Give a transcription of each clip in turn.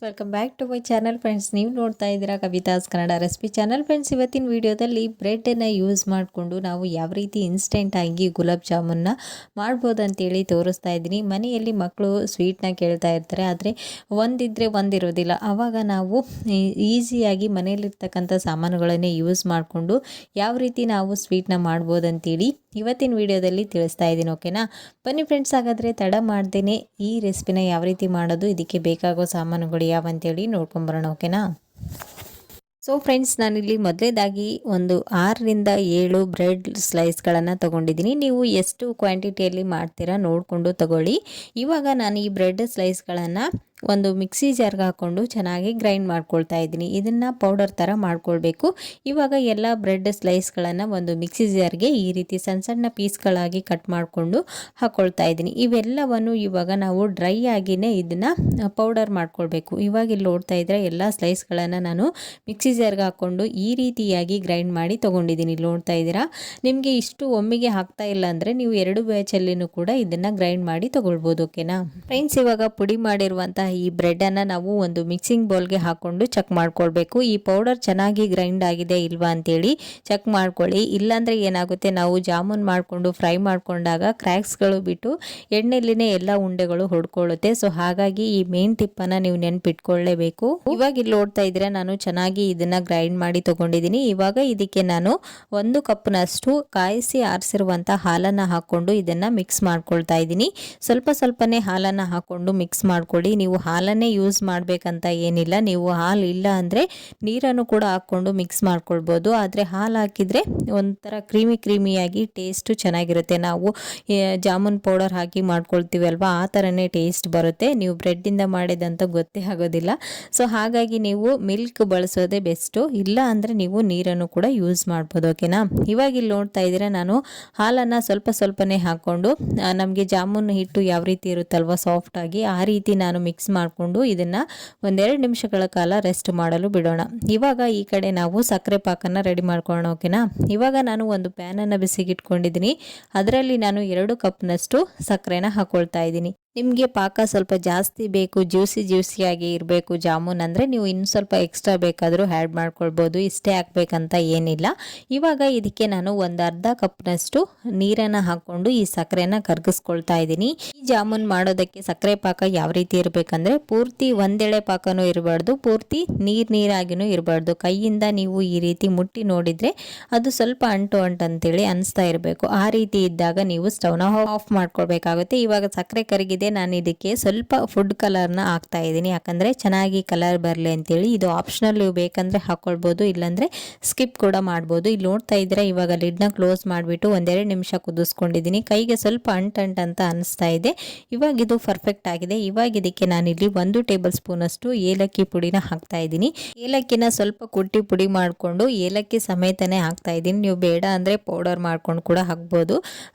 Welcome back to my channel friends. ನೀವು ನೋಡ್ತಾ ಇದ್ದೀರಾ Kavita's Kannada recipe channel. Friends, ಇವತ್ತಿನ ವಿಡಿಯೋದಲ್ಲಿ ಬ್ರೆಡ್ಡನ್ನು ಯೂಸ್ ಮಾಡಿಕೊಂಡು ನಾವು ಯಾವ ರೀತಿ ಇನ್ಸ್ಟೆಂಟಾಗಿ ಗುಲಾಬ್ ಜಾಮೂನ್ನ ಮಾಡ್ಬೋದು ಅಂತೇಳಿ ತೋರಿಸ್ತಾ ಇದ್ದೀನಿ. ಮನೆಯಲ್ಲಿ ಮಕ್ಕಳು ಸ್ವೀಟ್ನ ಕೇಳ್ತಾ ಇರ್ತಾರೆ, ಆದರೆ ಒಂದಿದ್ದರೆ ಒಂದಿರೋದಿಲ್ಲ. ಆವಾಗ ನಾವು ಈಸಿಯಾಗಿ ಮನೆಯಲ್ಲಿರ್ತಕ್ಕಂಥ ಸಾಮಾನುಗಳನ್ನೇ ಯೂಸ್ ಮಾಡಿಕೊಂಡು ಯಾವ ರೀತಿ ನಾವು ಸ್ವೀಟ್ನ ಮಾಡ್ಬೋದು ಅಂತೇಳಿ ಇವತ್ತಿನ ವಿಡಿಯೋದಲ್ಲಿ ತಿಳಿಸ್ತಾ ಇದ್ದೀನಿ. ಓಕೆನಾ? ಬನ್ನಿ ಫ್ರೆಂಡ್ಸ್, ಹಾಗಾದರೆ ತಡ ಮಾಡ್ದೇನೆ ಈ ರೆಸಿಪಿನ ಯಾವ ರೀತಿ ಮಾಡೋದು, ಇದಕ್ಕೆ ಬೇಕಾಗೋ ಸಾಮಾನುಗಳು ಯಾವಂತೇಳಿ ನೋಡ್ಕೊಂಬರೋಣ. ಓಕೆನಾ? ಸೊ ಫ್ರೆಂಡ್ಸ್, ನಾನಿಲ್ಲಿ ಮೊದಲೇದಾಗಿ ಒಂದು 6ರಿಂದ 7 ಬ್ರೆಡ್ ಸ್ಲೈಸ್ಗಳನ್ನು ತೊಗೊಂಡಿದ್ದೀನಿ. ನೀವು ಎಷ್ಟು ಕ್ವಾಂಟಿಟಿಯಲ್ಲಿ ಮಾಡ್ತೀರಾ ನೋಡಿಕೊಂಡು ತಗೊಳ್ಳಿ. ಇವಾಗ ನಾನು ಈ ಬ್ರೆಡ್ ಸ್ಲೈಸ್ಗಳನ್ನು ಒಂದು ಮಿಕ್ಸಿ ಜಾರ್ಗೆ ಹಾಕ್ಕೊಂಡು ಚೆನ್ನಾಗಿ ಗ್ರೈಂಡ್ ಮಾಡ್ಕೊಳ್ತಾ ಇದ್ದೀನಿ. ಇದನ್ನು ಪೌಡರ್ ಥರ ಮಾಡ್ಕೊಳ್ಬೇಕು. ಇವಾಗ ಎಲ್ಲ ಬ್ರೆಡ್ ಸ್ಲೈಸ್ಗಳನ್ನು ಒಂದು ಮಿಕ್ಸಿ ಜಾರ್ಗೆ ಈ ರೀತಿ ಸಣ್ಣ ಸಣ್ಣ ಪೀಸ್ಗಳಾಗಿ ಕಟ್ ಮಾಡಿಕೊಂಡು ಹಾಕ್ಕೊಳ್ತಾ ಇದ್ದೀನಿ. ಇವೆಲ್ಲವನ್ನು ಇವಾಗ ನಾವು ಡ್ರೈ ಆಗಿಯೇ ಇದನ್ನು ಪೌಡರ್ ಮಾಡ್ಕೊಳ್ಬೇಕು. ಇವಾಗ ಇಲ್ಲಿ ನೋಡ್ತಾ ಇದ್ದರೆ ಎಲ್ಲ ಸ್ಲೈಸ್ಗಳನ್ನು ನಾನು ಮಿಕ್ಸಿ ಜಾರ್ಗೆ ಹಾಕ್ಕೊಂಡು ಈ ರೀತಿಯಾಗಿ ಗ್ರೈಂಡ್ ಮಾಡಿ ತೊಗೊಂಡಿದ್ದೀನಿ. ಇಲ್ಲಿ ನೋಡ್ತಾ ಇದ್ದೀರಾ. ನಿಮಗೆ ಇಷ್ಟು ಒಮ್ಮೆಗೆ ಹಾಕ್ತಾ ಇಲ್ಲ ಅಂದರೆ ನೀವು 2 ಬ್ಯಾಚಲ್ಲಿನೂ ಕೂಡ ಇದನ್ನು ಗ್ರೈಂಡ್ ಮಾಡಿ ತೊಗೊಳ್ಬೋದು. ಓಕೆನಾ ಫ್ರೆಂಡ್ಸ್? ಇವಾಗ ಪುಡಿ ಮಾಡಿರುವಂಥ ಈ ಬ್ರೆಡ್ಡನ್ನು ನಾವು ಒಂದು ಮಿಕ್ಸಿಂಗ್ ಬೌಲ್ಗೆ ಹಾಕ್ಕೊಂಡು ಚೆಕ್ ಮಾಡ್ಕೊಳ್ಬೇಕು. ಈ ಪೌಡರ್ ಚೆನ್ನಾಗಿ ಗ್ರೈಂಡ್ ಆಗಿದೆ ಇಲ್ವಾ ಅಂತೇಳಿ ಚೆಕ್ ಮಾಡ್ಕೊಳ್ಳಿ. ಇಲ್ಲಾಂದರೆ ಏನಾಗುತ್ತೆ, ನಾವು ಜಾಮೂನ್ ಮಾಡಿಕೊಂಡು ಫ್ರೈ ಮಾಡ್ಕೊಂಡಾಗ ಕ್ರ್ಯಾಕ್ಸ್ಗಳು ಬಿಟ್ಟು ಎಣ್ಣೆಲಿನೇ ಎಲ್ಲ ಉಂಡೆಗಳು ಹೊಡ್ಕೊಳ್ಳುತ್ತೆ. ಸೊ ಹಾಗಾಗಿ ಈ ಮೇನ್ ಟಿಪ್ಪನ್ನು ನೀವು ನೆನ್ಪಿಟ್ಕೊಳ್ಳೇಬೇಕು. ಇವಾಗ ಇಲ್ಲಿ ನೋಡ್ತಾ ಇದ್ರೆ ನಾನು ಚೆನ್ನಾಗಿ ಇದನ್ನು ಗ್ರೈಂಡ್ ಮಾಡಿ ತೊಗೊಂಡಿದ್ದೀನಿ. ಇವಾಗ ಇದಕ್ಕೆ ನಾನು 1 ಕಪ್ನಷ್ಟು ಕಾಯಿಸಿ ಆರಿಸಿರುವಂಥ ಹಾಲನ್ನು ಹಾಕ್ಕೊಂಡು ಇದನ್ನು ಮಿಕ್ಸ್ ಮಾಡ್ಕೊಳ್ತಾ ಇದ್ದೀನಿ. ಸ್ವಲ್ಪನೇ ಹಾಲನ್ನು ಹಾಕ್ಕೊಂಡು ಮಿಕ್ಸ್ ಮಾಡ್ಕೊಳ್ಳಿ. ನೀವು ಹಾಲನ್ನೇ ಯೂಸ್ ಮಾಡಬೇಕಂತ ಏನಿಲ್ಲ. ನೀವು ಹಾಲು ಇಲ್ಲ ಅಂದರೆ ನೀರನ್ನು ಕೂಡ ಹಾಕ್ಕೊಂಡು ಮಿಕ್ಸ್ ಮಾಡ್ಕೊಳ್ಬೋದು. ಆದರೆ ಹಾಲು ಹಾಕಿದರೆ ಒಂಥರ ಕ್ರೀಮಿಯಾಗಿ ಟೇಸ್ಟು ಚೆನ್ನಾಗಿರುತ್ತೆ. ನಾವು ಜಾಮೂನ್ ಪೌಡರ್ ಹಾಕಿ ಮಾಡ್ಕೊಳ್ತೀವಿ ಅಲ್ವಾ, ಆ ಥರನೇ ಟೇಸ್ಟ್ ಬರುತ್ತೆ. ನೀವು ಬ್ರೆಡ್ಡಿಂದ ಮಾಡಿದಂತ ಗೊತ್ತೇ ಆಗೋದಿಲ್ಲ. ಸೊ ಹಾಗಾಗಿ ನೀವು ಮಿಲ್ಕ್ ಬಳಸೋದೇ ಬೆಸ್ಟು. ಇಲ್ಲ ಅಂದರೆ ನೀವು ನೀರನ್ನು ಕೂಡ ಯೂಸ್ ಮಾಡ್ಬೋದು. ಓಕೆನಾ? ಇವಾಗ ಇಲ್ಲಿ ನೋಡ್ತಾ ಇದ್ದೀರಾ, ನಾನು ಹಾಲನ್ನು ಸ್ವಲ್ಪನೇ ಹಾಕ್ಕೊಂಡು ನಮಗೆ ಜಾಮೂನ್ ಹಿಟ್ಟು ಯಾವ ರೀತಿ ಇರುತ್ತಲ್ವ ಸಾಫ್ಟಾಗಿ, ಆ ರೀತಿ ನಾನು ಮಿಕ್ಸ್ ಮಾಡಿಕೊಂಡು ಇದನ್ನು 1-2 ನಿಮಿಷಗಳ ಕಾಲ ರೆಸ್ಟ್ ಮಾಡಲು ಬಿಡೋಣ. ಇವಾಗ ಈ ಕಡೆ ನಾವು ಸಕ್ಕರೆ ಪಾಕನ್ನು ರೆಡಿ ಮಾಡ್ಕೊಳ್ಳೋಣ. ಓಕೆನಾ? ಇವಾಗ ನಾನು ಒಂದು ಪ್ಯಾನನ್ನು ಬಿಸಿಗಿಟ್ಕೊಂಡಿದ್ದೀನಿ. ಅದರಲ್ಲಿ ನಾನು 2 ಕಪ್ನಷ್ಟು ಸಕ್ಕರೆನ ಹಾಕ್ಕೊಳ್ತಾ ಇದ್ದೀನಿ. ನಿಮಗೆ ಪಾಕ ಸ್ವಲ್ಪ ಜಾಸ್ತಿ ಬೇಕು, ಜ್ಯೂಸಿಯಾಗಿ ಇರಬೇಕು ಜಾಮೂನ್ ಅಂದರೆ ನೀವು ಇನ್ನು ಸ್ವಲ್ಪ ಎಕ್ಸ್ಟ್ರಾ ಬೇಕಾದರೂ ಆ್ಯಡ್ ಮಾಡ್ಕೊಳ್ಬೋದು. ಇಷ್ಟೇ ಹಾಕಬೇಕಂತ ಏನಿಲ್ಲ. ಇವಾಗ ಇದಕ್ಕೆ ನಾನು ಒಂದು ಅರ್ಧ ಕಪ್ನಷ್ಟು ನೀರನ್ನು ಹಾಕ್ಕೊಂಡು ಈ ಸಕ್ಕರೆನ ಕರಗಿಸ್ಕೊಳ್ತಾ ಇದ್ದೀನಿ. ಈ ಜಾಮೂನ್ ಮಾಡೋದಕ್ಕೆ ಸಕ್ಕರೆ ಪಾಕ ಯಾವ ರೀತಿ ಇರಬೇಕಂದ್ರೆ ಪೂರ್ತಿ ಒಂದೆಳೆ ಪಾಕನೂ ಇರಬಾರ್ದು, ಪೂರ್ತಿ ನೀರಾಗಿನೂ ಇರಬಾರ್ದು. ಕೈಯಿಂದ ನೀವು ಈ ರೀತಿ ಮುಟ್ಟಿ ನೋಡಿದರೆ ಅದು ಸ್ವಲ್ಪ ಅಂಟು ಅಂತೇಳಿ ಅನಿಸ್ತಾ ಇರಬೇಕು. ಆ ರೀತಿ ಇದ್ದಾಗ ನೀವು ಸ್ಟವ್ನ ಆಫ್ ಮಾಡ್ಕೊಳ್ಬೇಕಾಗುತ್ತೆ. ಇವಾಗ ಸಕ್ಕರೆ ಕರಗಿದೆ. ನಾನು ಇದಕ್ಕೆ ಸ್ವಲ್ಪ ಫುಡ್ ಕಲರ್ನ ಹಾಕ್ತಾ ಇದ್ದೀನಿ, ಯಾಕಂದರೆ ಚೆನ್ನಾಗಿ ಕಲರ್ ಬರಲಿ ಅಂತೇಳಿ. ಇದು ಆಪ್ಷನಲ್, ನೀವು ಬೇಕಂದರೆ ಹಾಕ್ಕೊಳ್ಬೋದು, ಇಲ್ಲಾಂದರೆ ಸ್ಕಿಪ್ ಕೂಡ ಮಾಡ್ಬೋದು. ಇಲ್ಲಿ ನೋಡ್ತಾ ಇದ್ರೆ ಇವಾಗ ಲಿಡ್ನ ಕ್ಲೋಸ್ ಮಾಡಿಬಿಟ್ಟು 1-2 ನಿಮಿಷ ಕುದಿಸ್ಕೊಂಡಿದ್ದೀನಿ. ಕೈಗೆ ಸ್ವಲ್ಪ ಅಂತ ಅನಿಸ್ತಾ ಇದೆ. ಇವಾಗ ಇದು ಪರ್ಫೆಕ್ಟ್ ಆಗಿದೆ. ಇವಾಗ ಇದಕ್ಕೆ ನಾನಿಲ್ಲಿ 1 ಟೇಬಲ್ ಸ್ಪೂನ್ ಅಷ್ಟು ಏಲಕ್ಕಿ ಪುಡಿನ ಹಾಕ್ತಾ ಇದ್ದೀನಿ. ಏಲಕ್ಕಿನ ಸ್ವಲ್ಪ ಕುಟ್ಟಿ ಪುಡಿ ಮಾಡಿಕೊಂಡು ಏಲಕ್ಕಿ ಸಮೇತನೇ ಹಾಕ್ತಾ ಇದ್ದೀನಿ. ನೀವು ಬೇಡ ಅಂದರೆ ಪೌಡರ್ ಮಾಡ್ಕೊಂಡು ಕೂಡ ಹಾಕ್ಬೋದು.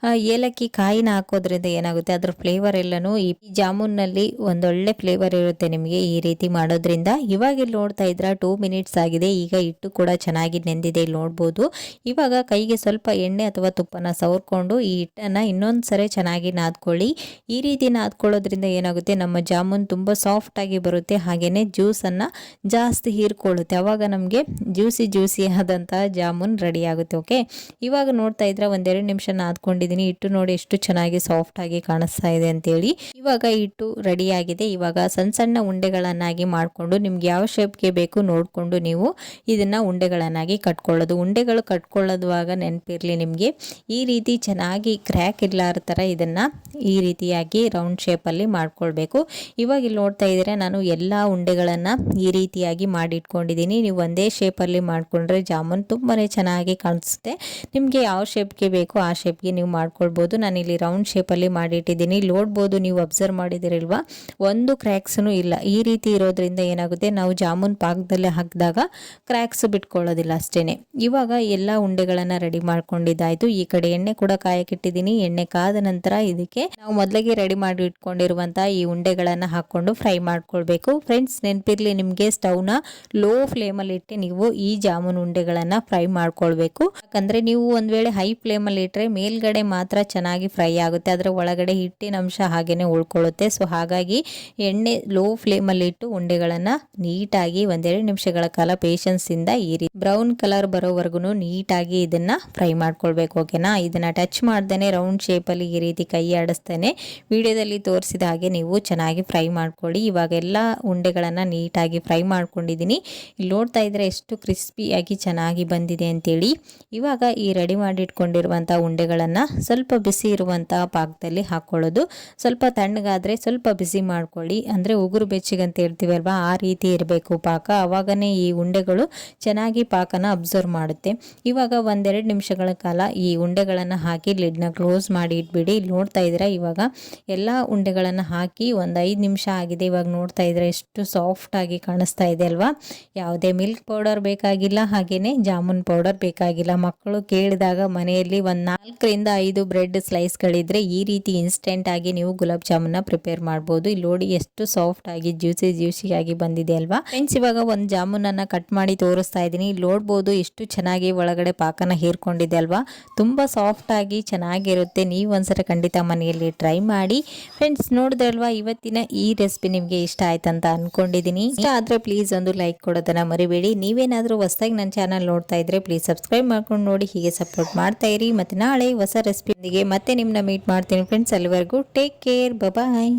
ಏಲಕ್ಕಿ ಕಾಯಿನ ಹಾಕೋದ್ರಿಂದ ಏನಾಗುತ್ತೆ, ಅದ್ರ ಫ್ಲೇವರ್ ಎಲ್ಲನೂ ಈ ಜಾಮೂನ್ನಲ್ಲಿ ಒಂದೊಳ್ಳೆ ಫ್ಲೇವರ್ ಇರುತ್ತೆ ನಿಮಗೆ ಈ ರೀತಿ ಮಾಡೋದ್ರಿಂದ. ಇವಾಗ ಇಲ್ಲಿ ನೋಡ್ತಾ ಇದ್ರ 2 ಮಿನಿಟ್ಸ್ ಆಗಿದೆ. ಈಗ ಹಿಟ್ಟು ಕೂಡ ಚೆನ್ನಾಗಿ ನೆಂದಿದೆ, ಇಲ್ಲಿ ನೋಡ್ಬೋದು. ಇವಾಗ ಕೈಗೆ ಸ್ವಲ್ಪ ಎಣ್ಣೆ ಅಥವಾ ತುಪ್ಪನ ಸವರ್ಕೊಂಡು ಈ ಹಿಟ್ಟನ್ನು ಇನ್ನೊಂದು ಸರಿ ಚೆನ್ನಾಗಿ ನಾದ್ಕೊಳ್ಳಿ. ಈ ರೀತಿ ನಾದ್ಕೊಳ್ಳೋದ್ರಿಂದ ಏನಾಗುತ್ತೆ, ನಮ್ಮ ಜಾಮೂನ್ ತುಂಬ ಸಾಫ್ಟ್ ಆಗಿ ಬರುತ್ತೆ, ಹಾಗೇನೆ ಜ್ಯೂಸನ್ನು ಜಾಸ್ತಿ ಹೀರ್ಕೊಳ್ಳುತ್ತೆ. ಅವಾಗ ನಮಗೆ ಜ್ಯೂಸಿ ಆದಂತಹ ಜಾಮೂನ್ ರೆಡಿ ಆಗುತ್ತೆ. ಓಕೆ, ಇವಾಗ ನೋಡ್ತಾ ಇದ್ರೆ 1-2 ನಿಮಿಷ ನಾದ್ಕೊಂಡಿದ್ದೀನಿ. ಹಿಟ್ಟು ನೋಡಿ ಎಷ್ಟು ಚೆನ್ನಾಗಿ ಸಾಫ್ಟ್ ಆಗಿ ಕಾಣಿಸ್ತಾ ಇದೆ ಅಂತೇಳಿ. ಇವಾಗ ಹಿಟ್ಟು ರೆಡಿ ಆಗಿದೆ. ಇವಾಗ ಸಣ್ಣ ಉಂಡೆಗಳನ್ನಾಗಿ ಮಾಡಿಕೊಂಡು ನಿಮ್ಗೆ ಯಾವ ಶೇಪ್ಗೆ ಬೇಕು ನೋಡಿಕೊಂಡು ನೀವು ಇದನ್ನು ಉಂಡೆಗಳನ್ನಾಗಿ ಕಟ್ಕೊಳ್ಳೋದು. ಉಂಡೆಗಳು ಕಟ್ಕೊಳ್ಳೋದುವಾಗ ನೆನಪಿರಲಿ ನಿಮಗೆ, ಈ ರೀತಿ ಚೆನ್ನಾಗಿ ಕ್ರ್ಯಾಕ್ ಇರ್ಲಾರ ಥರ ಇದನ್ನು ಈ ರೀತಿಯಾಗಿ ರೌಂಡ್ ಶೇಪಲ್ಲಿ ಮಾಡ್ಕೊಳ್ಬೇಕು. ಇವಾಗ ಇಲ್ಲಿ ನೋಡ್ತಾ ಇದ್ದೀರಾ, ನಾನು ಎಲ್ಲ ಉಂಡೆಗಳನ್ನು ಈ ರೀತಿಯಾಗಿ ಮಾಡಿಟ್ಕೊಂಡಿದ್ದೀನಿ. ನೀವು ಒಂದೇ ಶೇಪಲ್ಲಿ ಮಾಡಿಕೊಂಡ್ರೆ ಜಾಮೂನ್ ತುಂಬಾ ಚೆನ್ನಾಗಿ ಕಾಣಿಸುತ್ತೆ. ನಿಮಗೆ ಯಾವ ಶೇಪ್ಗೆ ಬೇಕು ಆ ಶೇಪ್ಗೆ ನೀವು ಮಾಡ್ಕೊಳ್ಬೋದು. ನಾನಿಲ್ಲಿ ರೌಂಡ್ ಶೇಪಲ್ಲಿ ಮಾಡಿಟ್ಟಿದ್ದೀನಿ. ನೋಡ್ಬೋದು, ನೀವು ಅಬ್ಸರ್ವ್ ಮಾಡಿದಿರಲ್ವಾ, ಒಂದು ಕ್ರ್ಯಾಕ್ಸ್ನು ಇಲ್ಲ. ಈ ರೀತಿ ಇರೋದ್ರಿಂದ ಏನಾಗುತ್ತೆ, ನಾವು ಜಾಮೂನ್ ಪಾಕದಲ್ಲೇ ಹಾಕಿದಾಗ ಕ್ರ್ಯಾಕ್ಸ್ ಬಿಟ್ಕೊಳ್ಳೋದಿಲ್ಲ ಅಷ್ಟೇನೆ. ಇವಾಗ ಎಲ್ಲ ಉಂಡೆಗಳನ್ನು ರೆಡಿ ಮಾಡ್ಕೊಂಡಿದ್ದಾಯ್ತು. ಈ ಕಡೆ ಎಣ್ಣೆ ಕೂಡ ಕಾಯಕ್ಕಿಟ್ಟಿದ್ದೀನಿ. ಎಣ್ಣೆ ಕಾದ ನಂತರ ಇದಕ್ಕೆ ನಾವು ಮೊದಲಿಗೆ ರೆಡಿ ಮಾಡಿ ಇಟ್ಕೊಂಡಿರುವಂತಹ ಈ ಉಂಡೆಗಳನ್ನು ಹಾಕೊಂಡು ಫ್ರೈ ಮಾಡ್ಕೊಳ್ಬೇಕು. ಫ್ರೆಂಡ್ಸ್, ನೆನಪಿರ್ಲಿ ನಿಮಗೆ, ಸ್ಟವ್ನ ಲೋ ಫ್ಲೇಮಲ್ಲಿ ಇಟ್ಟು ನೀವು ಈ ಜಾಮೂನ್ ಉಂಡೆಗಳನ್ನು ಫ್ರೈ ಮಾಡ್ಕೊಳ್ಬೇಕು. ಯಾಕಂದ್ರೆ ನೀವು ಒಂದ್ ವೇಳೆ ಹೈ ಫ್ಲೇಮಲ್ಲಿ ಇಟ್ಟರೆ ಮೇಲ್ಗಡೆ ಮಾತ್ರ ಚೆನ್ನಾಗಿ ಫ್ರೈ ಆಗುತ್ತೆ, ಅದರ ಒಳಗಡೆ ಹಿಟ್ಟಿನ ಅಂಶ ಹಾಗೇನೆ ಚೆನ್ನಾಗೇ ಉಳ್ಕೊಳ್ಳುತ್ತೆ. ಸೊ ಹಾಗಾಗಿ ಎಣ್ಣೆ ಲೋ ಫ್ಲೇಮಲ್ಲಿ ಇಟ್ಟು ಉಂಡೆಗಳನ್ನು ನೀಟಾಗಿ ಒಂದೆರಡು ನಿಮಿಷಗಳ ಕಾಲ ಪೇಷನ್ಸಿಂದ ಈ ರೀತಿ ಬ್ರೌನ್ ಕಲರ್ ಬರೋವರೆಗೂ ನೀಟಾಗಿ ಇದನ್ನು ಫ್ರೈ ಮಾಡ್ಕೊಳ್ಬೇಕು. ಓಕೆನಾ, ಇದನ್ನು ಟಚ್ ಮಾಡ್ದೇ ರೌಂಡ್ ಶೇಪಲ್ಲಿ ಈ ರೀತಿ ಕೈ ಆಡಿಸ್ತೇನೆ ವಿಡಿಯೋದಲ್ಲಿ ತೋರಿಸಿದ ಹಾಗೆ ನೀವು ಚೆನ್ನಾಗಿ ಫ್ರೈ ಮಾಡ್ಕೊಳ್ಳಿ. ಇವಾಗ ಎಲ್ಲ ಉಂಡೆಗಳನ್ನು ನೀಟಾಗಿ ಫ್ರೈ ಮಾಡ್ಕೊಂಡಿದ್ದೀನಿ. ಇಲ್ಲಿ ನೋಡ್ತಾ ಇದ್ರೆ ಎಷ್ಟು ಕ್ರಿಸ್ಪಿಯಾಗಿ ಚೆನ್ನಾಗಿ ಬಂದಿದೆ ಅಂತೇಳಿ. ಇವಾಗ ಈ ರೆಡಿ ಮಾಡಿಟ್ಕೊಂಡಿರುವಂಥ ಉಂಡೆಗಳನ್ನು ಸ್ವಲ್ಪ ಬಿಸಿ ಇರುವಂಥ ಪಾಕದಲ್ಲಿ ಹಾಕ್ಕೊಳ್ಳೋದು. ಸ್ವಲ್ಪ ತಣ್ಣಗಾದರೆ ಸ್ವಲ್ಪ ಬಿಸಿ ಮಾಡ್ಕೊಳ್ಳಿ, ಅಂದರೆ ಉಗುರು ಬೆಚ್ಚಿಗಂತ ಹೇಳ್ತೀವಿ ಅಲ್ವಾ, ಆ ರೀತಿ ಇರಬೇಕು ಪಾಕ. ಆವಾಗನೇ ಈ ಉಂಡೆಗಳು ಚೆನ್ನಾಗಿ ಪಾಕನ ಅಬ್ಸರ್ವ್ ಮಾಡುತ್ತೆ. ಇವಾಗ ಒಂದೆರಡು ನಿಮಿಷಗಳ ಕಾಲ ಈ ಉಂಡೆಗಳನ್ನು ಹಾಕಿ ಲಿಡ್ನ ಕ್ಲೋಸ್ ಮಾಡಿ ಇಟ್ಬಿಡಿ. ಇಲ್ಲಿ ನೋಡ್ತಾ ಇದ್ದೀರಾ ಇವಾಗ ಎಲ್ಲ ಉಂಡೆಗಳನ್ನು ಹಾಕಿ ಒಂದು 5 ನಿಮಿಷ ಆಗಿದೆ. ಇವಾಗ ನೋಡ್ತಾ ಇದ್ರೆ ಎಷ್ಟು ಸಾಫ್ಟ್ ಆಗಿ ಕಾಣಿಸ್ತಾ ಇದೆ ಅಲ್ವಾ. ಯಾವುದೇ ಮಿಲ್ಕ್ ಪೌಡರ್ ಬೇಕಾಗಿಲ್ಲ, ಹಾಗೇನೆ ಜಾಮೂನ್ ಪೌಡರ್ ಬೇಕಾಗಿಲ್ಲ. ಮಕ್ಕಳು ಕೇಳಿದಾಗ ಮನೆಯಲ್ಲಿ ಒಂದು 4ರಿಂದ 5 ಬ್ರೆಡ್ ಸ್ಲೈಸ್ಗಳಿದ್ರೆ ಈ ರೀತಿ ಇನ್ಸ್ಟೆಂಟ್ ಆಗಿ ನೀವು ಗುಲಾಬ್ ಜಾಮೂನ್ನ ಪ್ರಿಪೇರ್ ಮಾಡ್ಬೋದು. ಇಲ್ಲಿ ನೋಡಿ ಎಷ್ಟು ಸಾಫ್ಟ್ ಆಗಿ ಜ್ಯೂಸಿಯಾಗಿ ಬಂದಿದೆ ಅಲ್ವಾ ಫ್ರೆಂಡ್ಸ್. ಇವಾಗ ಒಂದು ಜಾಮೂನನ್ನು ಕಟ್ ಮಾಡಿ ತೋರಿಸ್ತಾ ಇದ್ದೀನಿ. ಇಲ್ಲಿ ನೋಡ್ಬೋದು ಎಷ್ಟು ಚೆನ್ನಾಗಿ ಒಳಗಡೆ ಪಾಕನ ಹೀರ್ಕೊಂಡಿದೆ ಅಲ್ವಾ. ತುಂಬ ಸಾಫ್ಟ್ ಆಗಿ ಚೆನ್ನಾಗಿರುತ್ತೆ. ನೀವು ಒಂದ್ಸಲ ಖಂಡಿತ ಮನೆಯಲ್ಲಿ ಟ್ರೈ ಮಾಡಿ ಫ್ರೆಂಡ್ಸ್. ನೋಡಿದ್ರಲ್ವಾ ಇವತ್ತಿನ ಈ ರೆಸಿಪಿ ನಿಮಗೆ ಇಷ್ಟ ಆಯ್ತಂತ ಅನ್ಕೊಂಡಿದ್ದೀನಿ. ಇಷ್ಟ ಆದರೆ ಪ್ಲೀಸ್ ಒಂದು ಲೈಕ್ ಕೊಡೋದನ್ನ ಮರಿಬೇಡಿ. ನೀವೇನಾದರೂ ಹೊಸದಾಗಿ ನನ್ನ ಚಾನಲ್ ನೋಡ್ತಾ ಇದ್ರೆ ಪ್ಲೀಸ್ ಸಬ್ಸ್ಕ್ರೈಬ್ ಮಾಡ್ಕೊಂಡು ನೋಡಿ, ಹೀಗೆ ಸಪೋರ್ಟ್ ಮಾಡ್ತಾ ಇರಿ. ಮತ್ತೆ ನಾಳೆ ಹೊಸ ರೆಸಿಪಿಯೊಂದಿಗೆ ಮತ್ತೆ ನಿಮ್ಮನ್ನ ಮೀಟ್ ಮಾಡ್ತೀನಿ ಫ್ರೆಂಡ್ಸ್. ಅಲ್ಲಿವರೆಗೂ ಟೇಕ್ ಕೇರ್, ಬಾಯ್.